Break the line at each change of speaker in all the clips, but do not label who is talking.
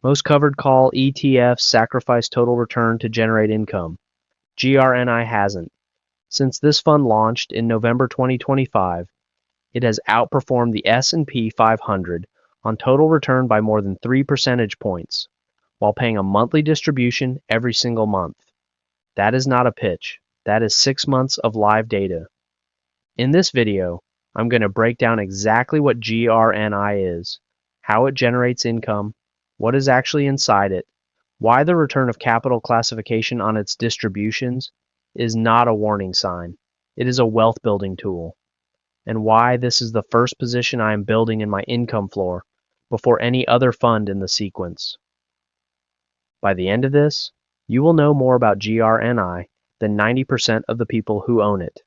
Most covered call ETFs sacrifice total return to generate income. GRNI hasn't. Since this fund launched in November 2025, it has outperformed the S&P 500 on total return by more than 3 percentage points, while paying a monthly distribution every single month. That is not a pitch. That is 6 months of live data. In this video, I'm going to break down exactly what GRNI is, how it generates income, what is actually inside it, why the return of capital classification on its distributions is not a warning sign. It is a wealth building tool, and why this is the first position I am building in my income floor before any other fund in the sequence. By the end of this, you will know more about GRNI than 90% of the people who own it.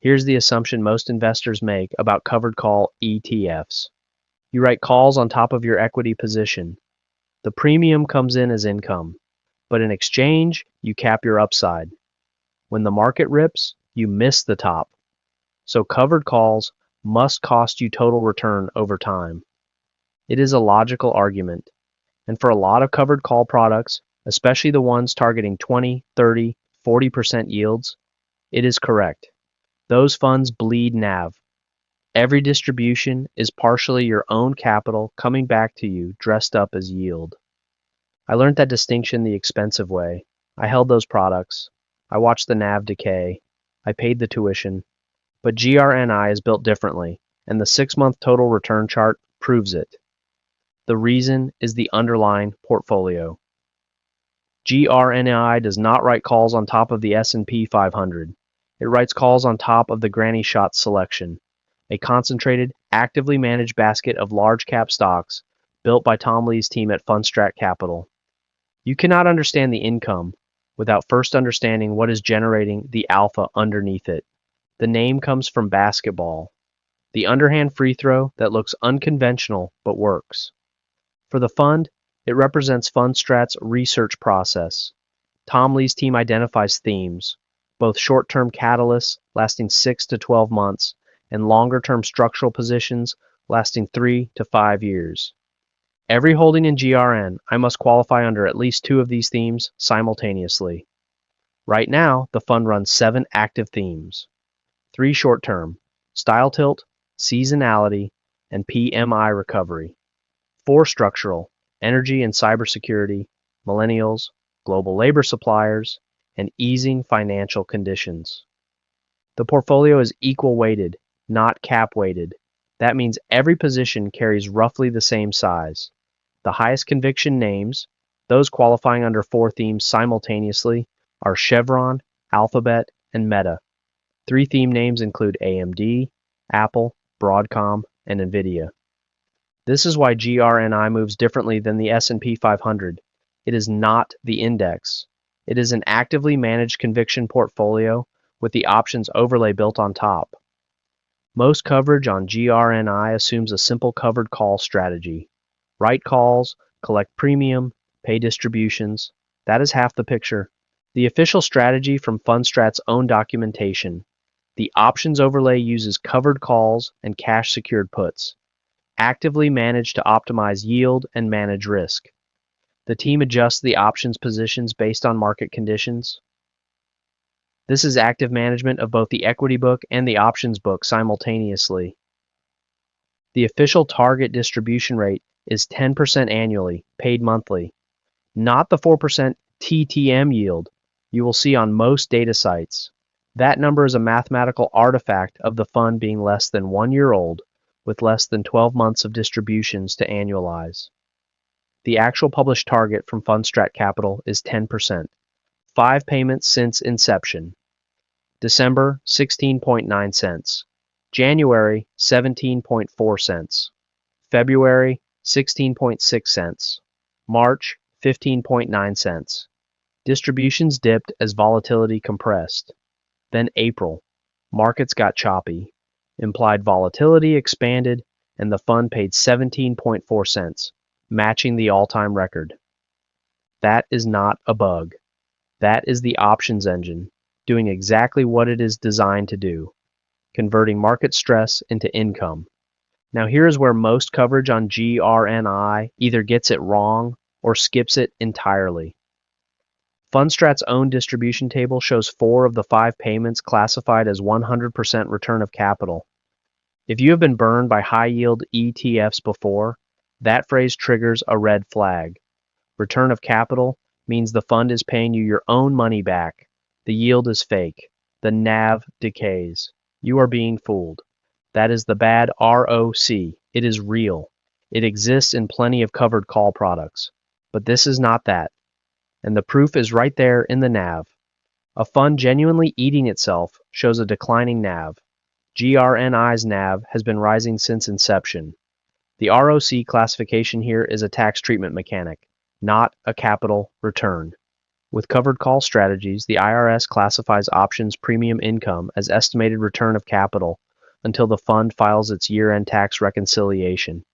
Here's the assumption most investors make about covered call ETFs. You write calls on top of your equity position. The premium comes in as income, but in exchange, you cap your upside. When the market rips, you miss the top. So covered calls must cost you total return over time. It is a logical argument, and for a lot of covered call products, especially the ones targeting 20, 30, 40% yields, it is correct. Those funds bleed NAV. Every distribution is partially your own capital coming back to you dressed up as yield. I learned that distinction the expensive way. I held those products. I watched the NAV decay. I paid the tuition. But GRNI is built differently, and the 6-month total return chart proves it. The reason is the underlying portfolio. GRNI does not write calls on top of the S&P 500. It writes calls on top of the Granny Shot selection, a concentrated, actively managed basket of large cap stocks built by Tom Lee's team at Fundstrat Capital. You cannot understand the income without first understanding what is generating the alpha underneath it. The name comes from basketball, the underhand free throw that looks unconventional but works. For the fund, it represents Fundstrat's research process. Tom Lee's team identifies themes, both short-term catalysts lasting 6 to 12 months and longer-term structural positions lasting 3 to 5 years. Every holding in GRN, I must qualify under at least 2 of these themes simultaneously. Right now, the fund runs 7 active themes. 3 short-term, style tilt, seasonality, and PMI recovery. 4 structural, energy and cybersecurity, millennials, global labor suppliers, and easing financial conditions. The portfolio is equal weighted, not cap weighted. That means every position carries roughly the same size. The highest conviction names, those qualifying under 4 themes simultaneously, are Chevron, Alphabet, and Meta. 3 theme names include AMD, Apple, Broadcom, and Nvidia. This is why GRNI moves differently than the S&P 500. It is not the index. It is an actively managed conviction portfolio with the options overlay built on top. Most coverage on GRNI assumes a simple covered call strategy. Write calls, collect premium, pay distributions. That is half the picture. The official strategy from Fundstrat's own documentation. The options overlay uses covered calls and cash-secured puts, actively managed to optimize yield and manage risk. The team adjusts the options positions based on market conditions. This is active management of both the equity book and the options book simultaneously. The official target distribution rate is 10% annually, paid monthly, not the 4% TTM yield you will see on most data sites. That number is a mathematical artifact of the fund being less than 1 year old, with less than 12 months of distributions to annualize. The actual published target from Fundstrat Capital is 10%. 5 payments since inception. December, 16.9 cents. January, 17.4 cents. February, 16.6 cents. March, 15.9 cents. Distributions dipped as volatility compressed. Then April. Markets got choppy. Implied volatility expanded, and the fund paid 17.4 cents, matching the all-time record. That is not a bug. That is the options engine, doing exactly what it is designed to do, converting market stress into income. Now here is where most coverage on GRNI either gets it wrong or skips it entirely. Fundstrat's own distribution table shows 4 of the 5 payments classified as 100% return of capital. If you have been burned by high-yield ETFs before, that phrase triggers a red flag. Return of capital means the fund is paying you your own money back. The yield is fake. The NAV decays. You are being fooled. That is the bad ROC. It is real. It exists in plenty of covered call products. But this is not that. And the proof is right there in the NAV. A fund genuinely eating itself shows a declining NAV. GRNI's NAV has been rising since inception. The ROC classification here is a tax treatment mechanic, not a capital return. With covered call strategies, the IRS classifies options premium income as estimated return of capital until the fund files its year-end tax reconciliation.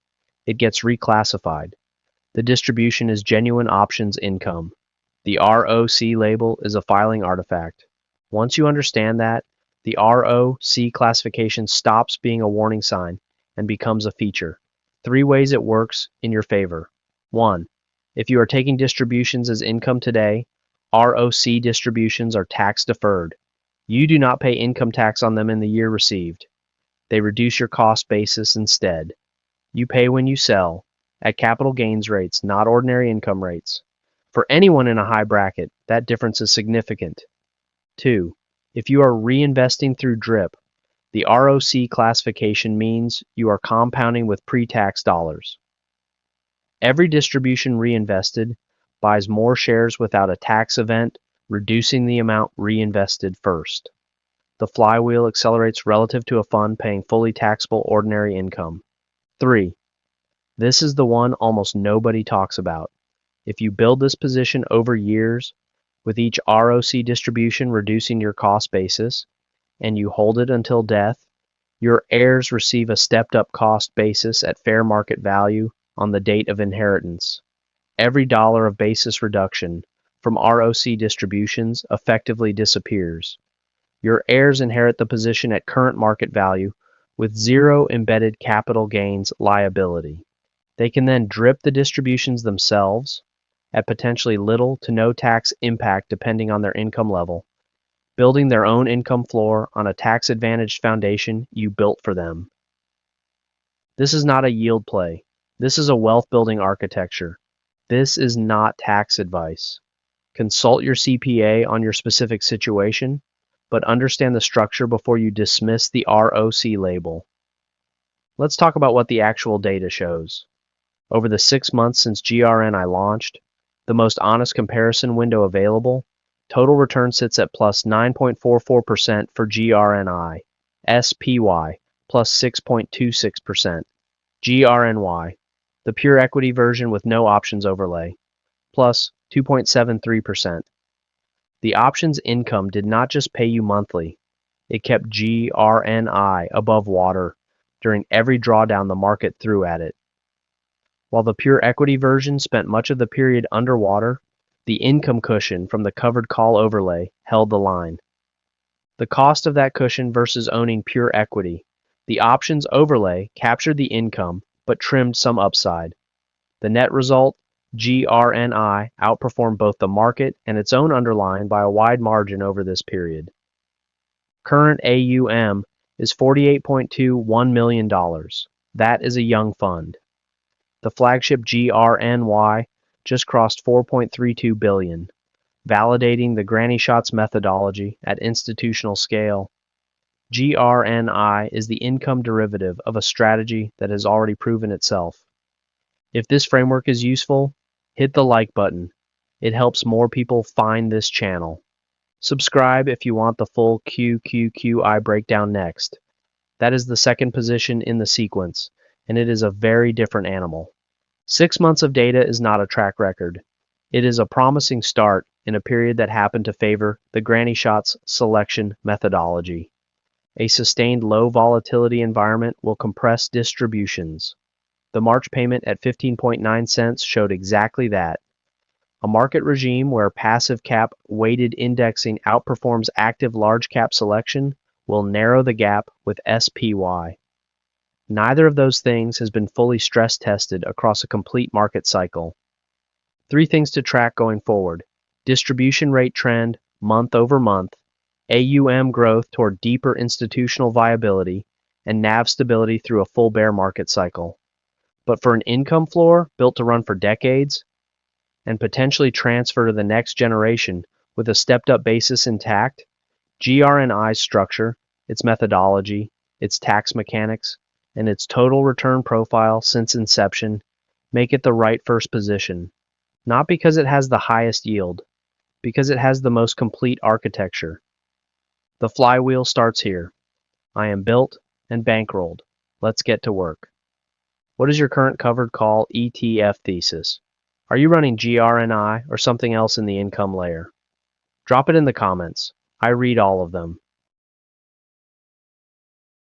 It gets reclassified. The distribution is genuine options income. The ROC label is a filing artifact. Once you understand that, the ROC classification stops being a warning sign and becomes a feature. 3 ways it works in your favor. 1. If you are taking distributions as income today, ROC distributions are tax deferred. You do not pay income tax on them in the year received. They reduce your cost basis instead. You pay when you sell, at capital gains rates, not ordinary income rates. For anyone in a high bracket, that difference is significant. 2. If you are reinvesting through DRIP, the ROC classification means you are compounding with pre-tax dollars. Every distribution reinvested buys more shares without a tax event, reducing the amount reinvested first. The flywheel accelerates relative to a fund paying fully taxable ordinary income. 3. This is the one almost nobody talks about. If you build this position over years, with each ROC distribution reducing your cost basis, and you hold it until death, your heirs receive a stepped-up cost basis at fair market value on the date of inheritance. Every dollar of basis reduction from ROC distributions effectively disappears. Your heirs inherit the position at current market value with 0 embedded capital gains liability. They can then DRIP the distributions themselves at potentially little to no tax impact depending on their income level, building their own income floor on a tax-advantaged foundation you built for them. This is not a yield play. This is a wealth-building architecture. This is not tax advice. Consult your CPA on your specific situation, but understand the structure before you dismiss the ROC label. Let's talk about what the actual data shows. Over the 6 months since GRNI launched, the most honest comparison window available, total return sits at plus 9.44% for GRNI, SPY plus 6.26%, GRNY, the pure equity version with no options overlay, plus 2.73%. The options income did not just pay you monthly, it kept GRNI above water during every drawdown the market threw at it. While the pure equity version spent much of the period underwater, the income cushion from the covered call overlay held the line. The cost of that cushion versus owning pure equity, the options overlay captured the income but trimmed some upside. The net result, GRNI outperformed both the market and its own underlying by a wide margin over this period. Current AUM is $48.21 million. That is a young fund. The flagship GRNY just crossed $4.32 billion, validating the granny shots methodology at institutional scale. GRNI is the income derivative of a strategy that has already proven itself. If this framework is useful, hit the like button. It helps more people find this channel. Subscribe if you want the full QQQI breakdown next. That is the second position in the sequence, and it is a very different animal. 6 months of data is not a track record. It is a promising start in a period that happened to favor the granny shots selection methodology. A sustained low volatility environment will compress distributions. The March payment at 15.9 cents showed exactly that. A market regime where passive cap weighted indexing outperforms active large cap selection will narrow the gap with SPY. Neither of those things has been fully stress tested across a complete market cycle. 3 things to track going forward: distribution rate trend month over month, AUM growth toward deeper institutional viability, and NAV stability through a full bear market cycle. But for an income floor built to run for decades and potentially transfer to the next generation with a stepped up basis intact, GRNI's structure, its methodology, its tax mechanics, and its total return profile since inception make it the right first position, not because it has the highest yield, because it has the most complete architecture. The flywheel starts here. I am built and bankrolled. Let's get to work. What is your current covered call ETF thesis? Are you running GRNI or something else in the income layer? Drop it in the comments. I read all of them.